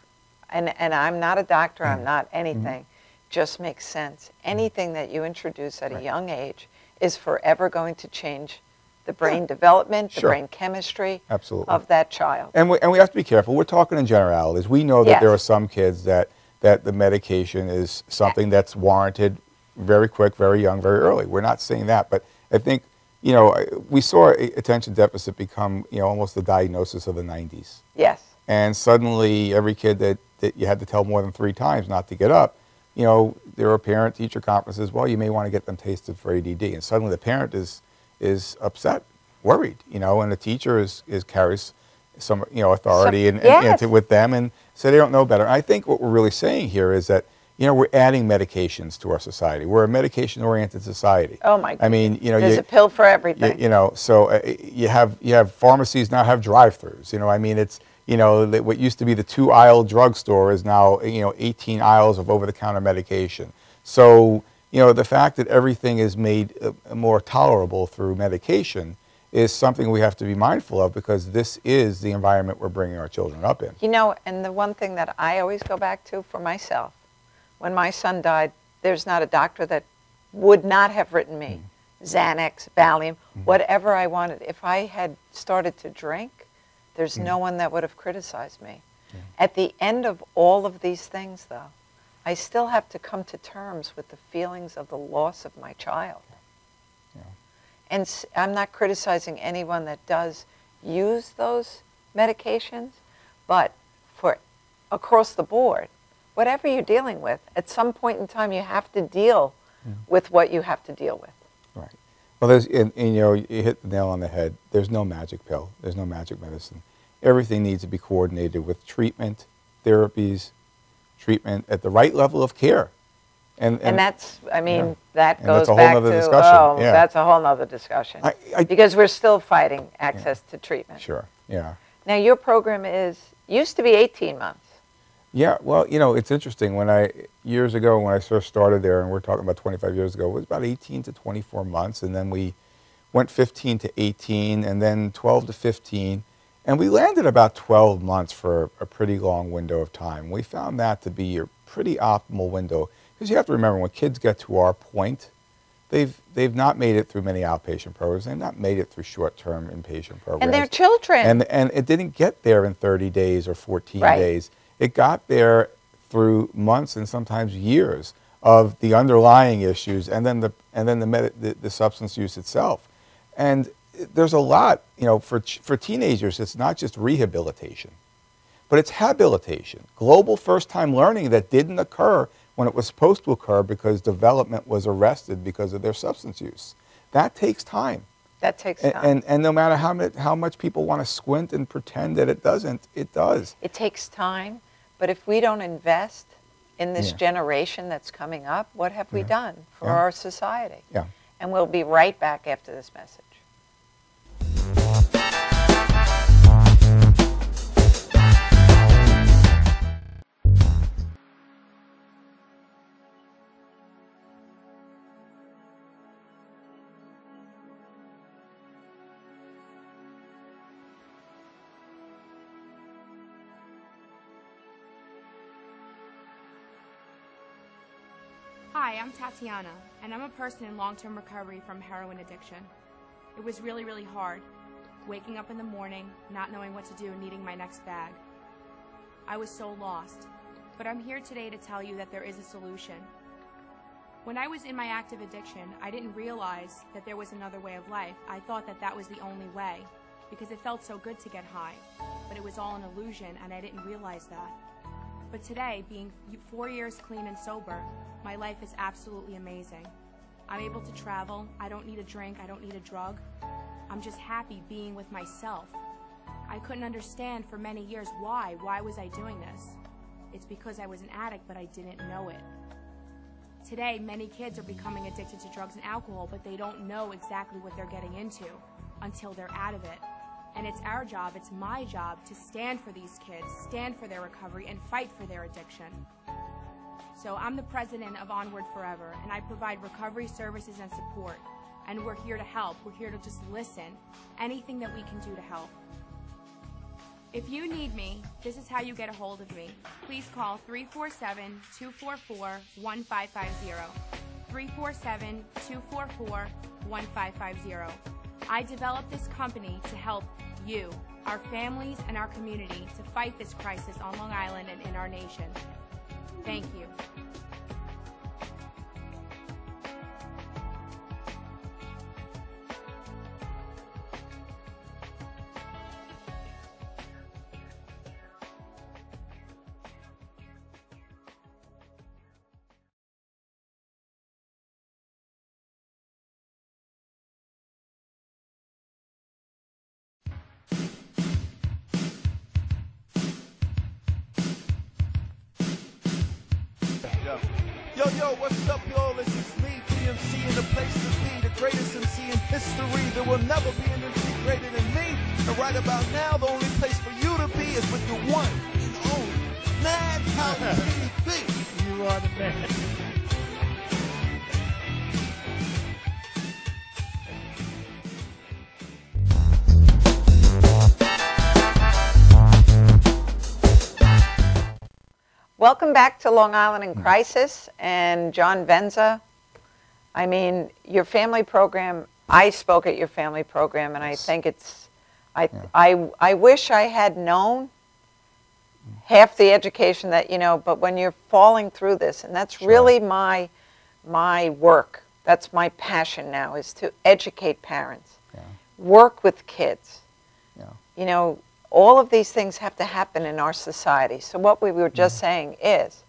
and I'm not a doctor, I'm not anything, just makes sense. Anything that you introduce at a young age is forever going to change the brain development, the brain chemistry of that child. And we have to be careful. We're talking in generalities. We know that there are some kids that the medication is something that's warranted very quick, very young, very early. We're not saying that, but I think, you know, we saw attention deficit become, you know, almost the diagnosis of the 90s. Yes. And suddenly every kid that you had to tell more than 3 times not to get up, you know, there were parent-teacher conferences, well, you may want to get them tested for ADD. And suddenly the parent is upset, worried, you know, and the teacher carries some, you know, authority with them, and so they don't know better. I think what we're really saying here is that, you know, we're adding medications to our society. We're a medication-oriented society. Oh my goodness. I mean, you know, there's a pill for everything. You know, so you have pharmacies now have drive-throughs. You know, I mean, it's, you know, what used to be the 2-aisle drugstore is now, you know, 18 aisles of over-the-counter medication. So, you know, the fact that everything is made more tolerable through medication is something we have to be mindful of, because this is the environment we're bringing our children up in. You know, and the one thing that I always go back to for myself, when my son died, there's not a doctor that would not have written me Xanax, Valium, whatever I wanted. If I had started to drink, there's no one that would have criticized me. At the end of all of these things, though, I still have to come to terms with the feelings of the loss of my child. And I'm not criticizing anyone that does use those medications, but for across the board, whatever you're dealing with, at some point in time you have to deal with what you have to deal with. Right. Well, there's, and you know, you hit the nail on the head. There's no magic pill. There's no magic medicine. Everything needs to be coordinated with treatment, therapies, treatment at the right level of care. And that's, I mean, that goes back to, that's a whole nother discussion. Because we're still fighting access to treatment. Sure, yeah. Now, your program used to be 18 months. Yeah, well, you know, it's interesting. Years ago, when I first started there, and we're talking about 25 years ago, it was about 18 to 24 months, and then we went 15 to 18, and then 12 to 15, and we landed about 12 months for a pretty long window of time. We found that to be a pretty optimal window, because you have to remember, when kids get to our point, they've not made it through many outpatient programs. They've not made it through short-term inpatient programs. And they're children. And it didn't get there in 30 days or 14 days. It got there through months and sometimes years of the underlying issues, and then the substance use itself. And there's a lot, you know, for teenagers. It's not just rehabilitation, but it's habilitation, global first-time learning that didn't occur when it was supposed to occur, because development was arrested because of their substance use. That takes time. That takes time. And no matter how much people want to squint and pretend that it doesn't, it does. It takes time, but if we don't invest in this generation that's coming up, what have we done for our society? Yeah. And we'll be right back after this message. Hi, I'm Tatiana, and I'm a person in long-term recovery from heroin addiction. It was really, really hard, waking up in the morning, not knowing what to do, needing my next bag. I was so lost, but I'm here today to tell you that there is a solution. When I was in my active addiction, I didn't realize that there was another way of life. I thought that that was the only way, because it felt so good to get high, but it was all an illusion, and I didn't realize that. But today, being 4 years clean and sober, my life is absolutely amazing. I'm able to travel, I don't need a drink, I don't need a drug. I'm just happy being with myself. I couldn't understand for many years why. Why was I doing this? It's because I was an addict, but I didn't know it. Today, many kids are becoming addicted to drugs and alcohol, but they don't know exactly what they're getting into until they're out of it. And it's our job, it's my job, to stand for these kids, stand for their recovery, and fight for their addiction. So I'm the president of Onward Forever, and I provide recovery services and support. And we're here to help. We're here to just listen. Anything that we can do to help. If you need me, this is how you get a hold of me. Please call 347-244-1550. 347-244-1550. I developed this company to help you, our families, and our community to fight this crisis on Long Island and in our nation. Thank you. Yo, what's up, y'all? This is me, DMC, in the place to be, the greatest MC in history. There will never be an MC greater than me. And right about now, the only place for you to be is with the one and only Madhousetv. You are the man. Welcome back to Long Island in Crisis, and John Venza. I mean, your family program, I spoke at your family program, and I think it's, I wish I had known half the education that, you know, but when you're falling through this, and that's really my work, that's my passion now, is to educate parents, work with kids, you know, all of these things have to happen in our society. So what we were just saying is,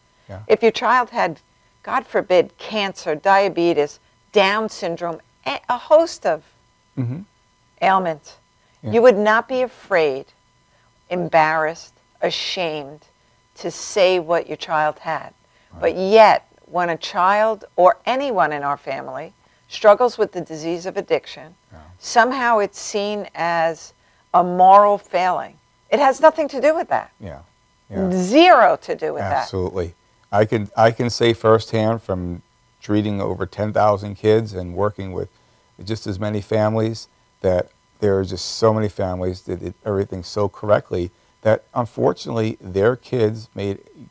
if your child had, God forbid, cancer, diabetes, Down syndrome, a host of ailments, you would not be afraid, embarrassed, ashamed to say what your child had. But yet, when a child or anyone in our family struggles with the disease of addiction, somehow it's seen as a moral failing. It has nothing to do with that. Zero to do with that. Absolutely. I can say firsthand from treating over 10,000 kids and working with just as many families that there are just so many families that did everything so correctly that unfortunately their kids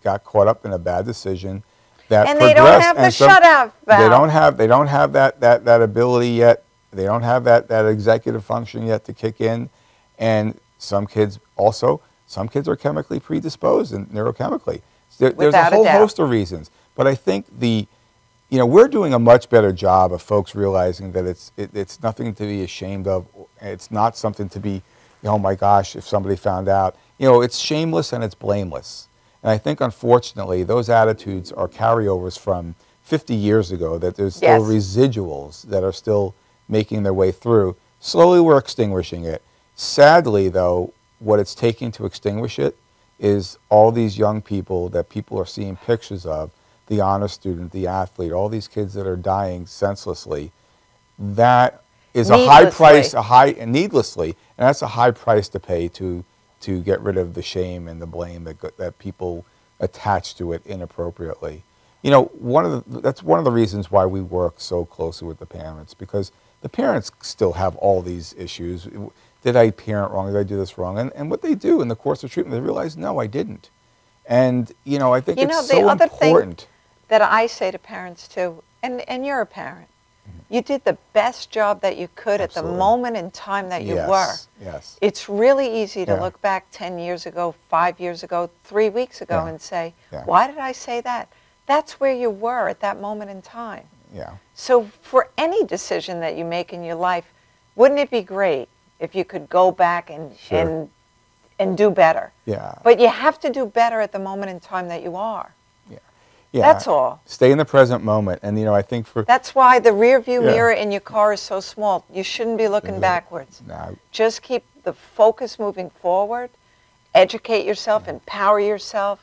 got caught up in a bad decision that and progressed. They don't have the shutout valve. They don't have that ability yet. They don't have that executive function yet to kick in. And some kids are chemically predisposed and neurochemically. There's a whole host of reasons. But I think we're doing a much better job of folks realizing that it's nothing to be ashamed of. It's not something to be, oh my gosh, if somebody found out. You know, it's shameless and it's blameless. And I think, unfortunately, those attitudes are carryovers from 50 years ago, that there's still residuals that are still making their way through. Slowly we're extinguishing it. Sadly, though, what it's taking to extinguish it is all these young people that people are seeing pictures of, the honor student, the athlete, all these kids that are dying senselessly. That is a high price, needlessly, and that's a high price to pay to get rid of the shame and the blame that people attach to it inappropriately. You know, that's one of the reasons why we work so closely with the parents, because the parents still have all these issues. Did I parent wrong? Did I do this wrong? And what they do in the course of treatment, they realize, no, I didn't. And, you know, I think it's so important. The other thing that I say to parents, too, and you're a parent, you did the best job that you could at the moment in time that you were. Yes. It's really easy to look back 10 years ago, 5 years ago, 3 weeks ago and say, why did I say that? That's where you were at that moment in time. So for any decision that you make in your life, wouldn't it be great if you could go back and do better? But you have to do better at the moment in time that you are. Yeah. That's all. Stay in the present moment. And, you know, I think for... That's why the rear view mirror in your car is so small. You shouldn't be looking backwards. No. Just keep the focus moving forward. Educate yourself, empower yourself.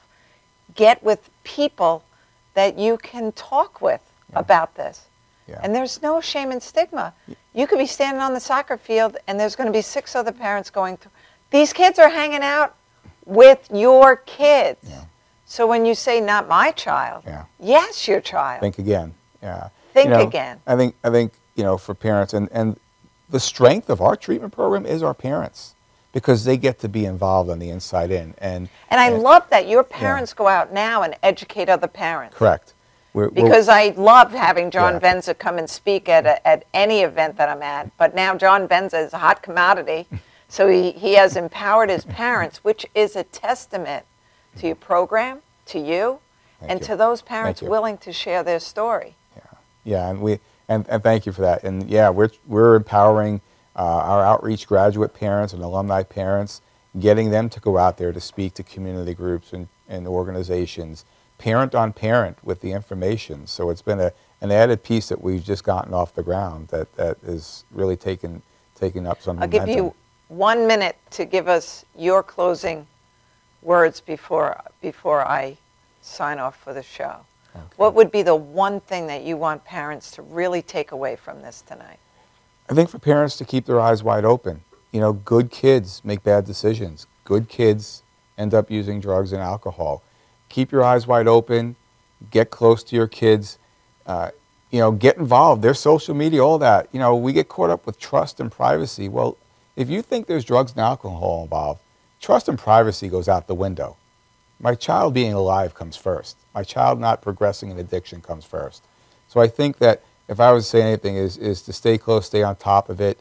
Get with people that you can talk with about this. Yeah. And there's no shame and stigma. You could be standing on the soccer field and there's going to be 6 other parents going through. These kids are hanging out with your kids. Yeah. So when you say not my child, yes, your child. Think again. Yeah. Think you know, again. I think you know, for parents, and the strength of our treatment program is our parents, because they get to be involved on the inside in. And I love that your parents go out now and educate other parents. Correct. Because I love having John Venza come and speak at any event that I'm at. But now John Venza is a hot commodity. So he has empowered his parents, which is a testament to your program, to you, and to those parents willing to share their story. Yeah, and thank you for that. And yeah, we're empowering our outreach graduate parents and alumni parents, getting them to go out there to speak to community groups and organizations, parent on parent with the information. So it's been an added piece that we've just gotten off the ground that is really taking up some momentum. I'll give you 1 minute to give us your closing words before I sign off for the show. Okay. What would be the one thing that you want parents to really take away from this tonight? I think for parents to keep their eyes wide open. You know, good kids make bad decisions. Good kids end up using drugs and alcohol. Keep your eyes wide open. Get close to your kids. You know, get involved. There's social media, all that. You know, we get caught up with trust and privacy. Well, if you think there's drugs and alcohol involved, trust and privacy goes out the window. My child being alive comes first. My child not progressing in addiction comes first. So I think that if I was to say anything is to stay close, stay on top of it.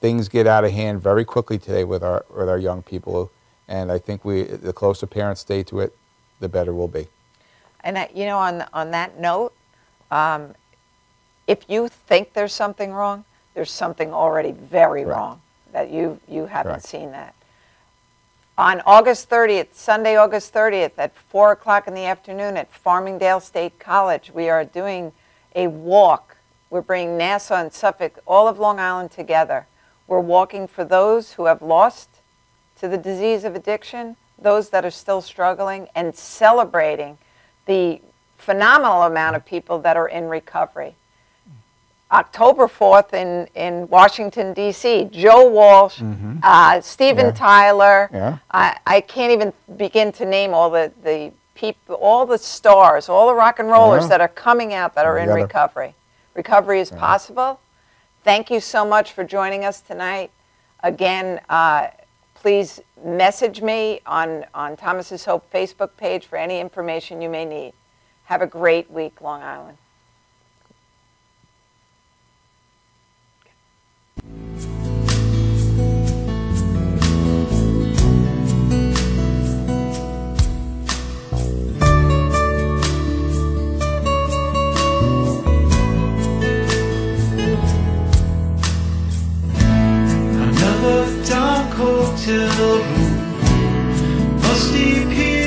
Things get out of hand very quickly today with our young people, and I think the closer parents stay to it, the better we'll be. And you know, on that note, if you think there's something wrong, there's something already very wrong that you haven't seen that. On August 30th, Sunday, August 30th, at 4 o'clock in the afternoon at Farmingdale State College, we are doing a walk. We're bringing Nassau and Suffolk, all of Long Island together. We're walking for those who have lost to the disease of addiction, those that are still struggling, and celebrating the phenomenal amount of people that are in recovery. October 4th in Washington, D.C., Joe Walsh, Steven Tyler. I can't even begin to name all the people, all the stars, all the rock and rollers that are coming out that are in recovery. Recovery is possible. Thank you so much for joining us tonight. Again, please message me on Thomas's Hope Facebook page for any information you may need. Have a great week, Long Island. Another dark hotel room, musty people.